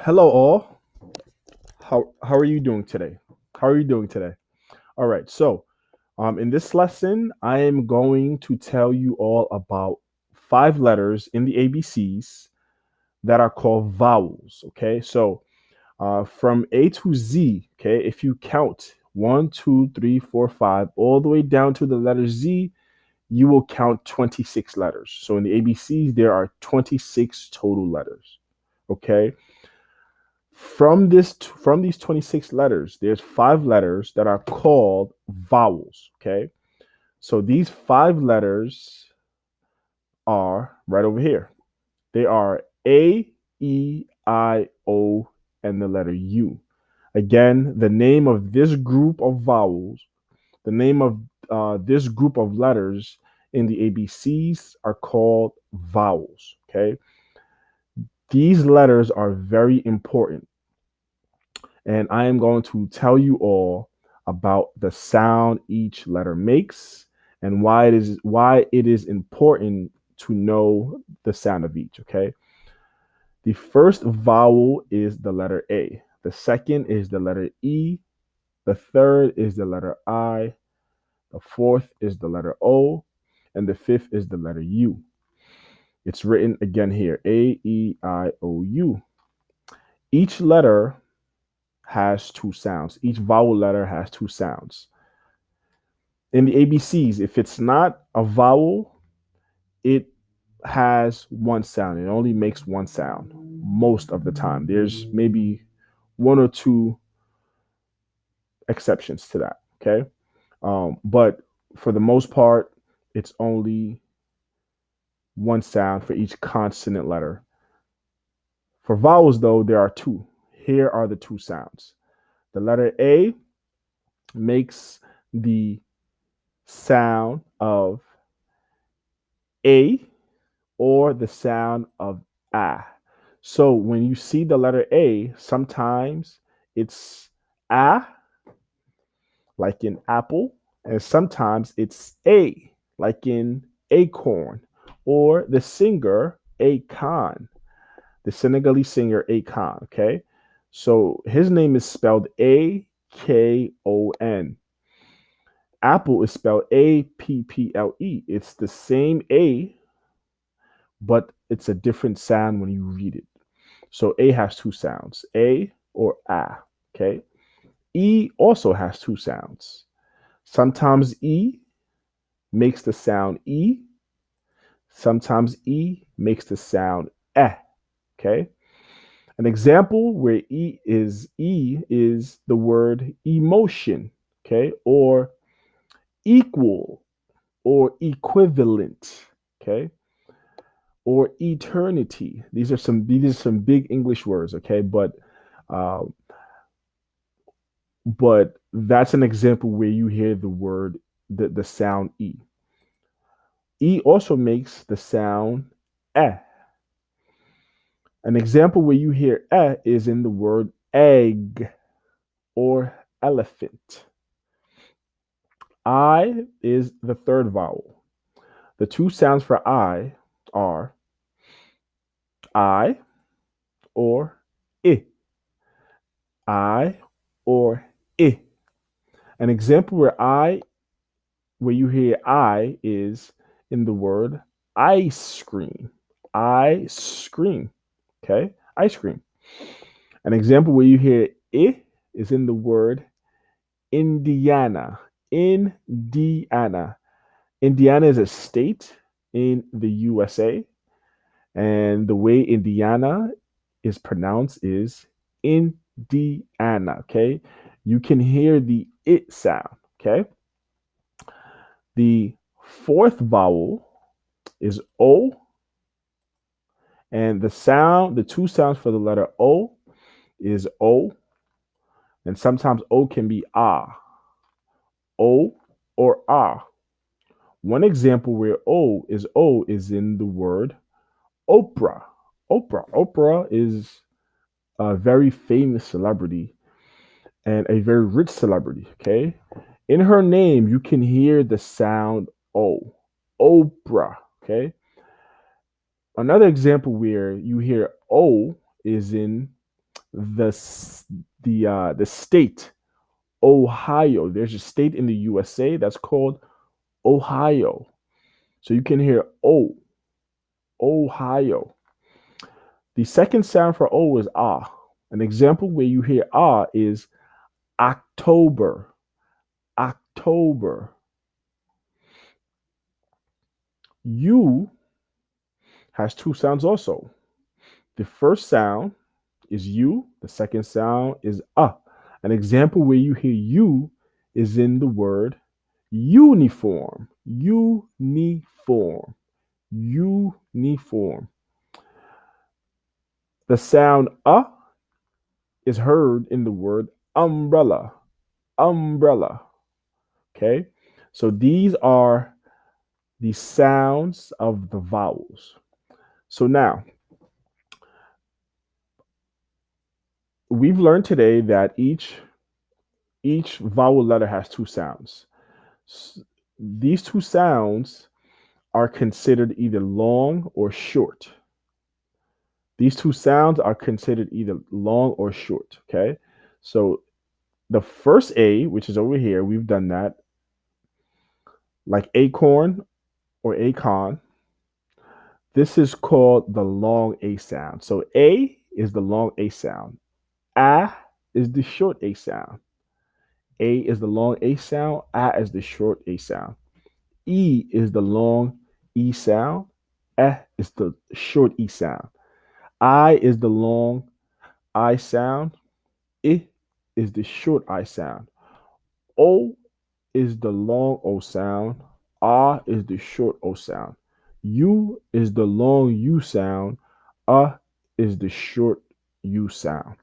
Hello, all. How are you doing today? How are you doing today? All right. In this lesson, I am going to tell you all about five letters in the ABCs that are called vowels. Okay. From A to Z. Okay. If you count one, two, three, four, five, all the way down to the letter Z, you will count 26 letters. So in the ABCs, there are 26 total letters. Okay. From these 26 letters, there's five letters that are called vowels. Okay. So these five letters are right over here. They are A, E, I, O, and the letter U. Again, the name of this group of vowels, the name of this group of letters in the ABCs are called vowels. Okay. These letters are very important, and I am going to tell you all about the sound each letter makes and why it is important to know the sound of each. Okay. The first vowel is the letter A. The second is the letter E. The third is the letter I. The fourth is the letter O. And the fifth is the letter U. It's written again here, A-E-I-O-U. Each letter has two sounds. Each vowel letter has two sounds. In the ABCs, if it's not a vowel, it has one sound. It only makes one sound most of the time. There's maybe one or two exceptions to that. Okay. But for the most part, it's only one sound for each consonant letter. For vowels, though, there are two. Here are the two sounds. The letter A makes the sound of A or the sound of ah. So when you see the letter A, sometimes it's ah, like in apple, and sometimes it's A, like in acorn, or the singer Akon, the Senegalese singer Akon. Okay, so his name is spelled Akon. Apple is spelled Apple. It's the same A, but it's a different sound when you read it. So A has two sounds, A or ah. Okay. E also has two sounds. Sometimes E makes the sound E. Sometimes E makes the sound eh. Okay. An example where E is the word emotion, okay, or equal or equivalent, okay, or eternity. These are some big English words, okay, uh, but that's an example where you hear the sound E. E also makes the sound eh. An example where you hear eh is in the word egg or elephant. I is the third vowel. The two sounds for I are I or I. I or I. An example where you hear I is in the word ice cream. I scream. Okay? Ice cream. An example where you hear I is in the word Indiana. Indiana. Indiana is a state in the USA, and the way Indiana is pronounced is Indiana. Okay, you can hear the it sound. Okay, the fourth vowel is O, and the two sounds for the letter O is O, and sometimes O can be ah, O or ah. One example where O is in the word Oprah. Oprah is a very famous celebrity and a very rich celebrity. Okay. In her name, you can hear the sound O. Oprah. Okay. Another example where you hear O is in The the state Ohio. There's a state in the USA that's called Ohio. So you can hear O, Ohio. The second sound for O is ah. An example where you hear ah is October, October. U has two sounds also. The first sound is U, the second sound is ah. An example where you hear U is in the word uniform, uniform, uniform. The sound is heard in the word umbrella, umbrella. Okay, so these are the sounds of the vowels. So now we've learned today that each vowel letter has two sounds. These two sounds are considered either long or short. These two sounds are considered either long or short. Okay, so the first A, which is over here, we've done that, like acorn or acon. This is called the long A sound. So A is the long A sound. A is the short A sound. A is the long A sound. A is the short A sound. E is the long E sound. E is the short E sound. I is the long I sound. I is the short I sound. O is the long O sound. Ah is the short O sound. U is the long U sound. Ah is the short U sound.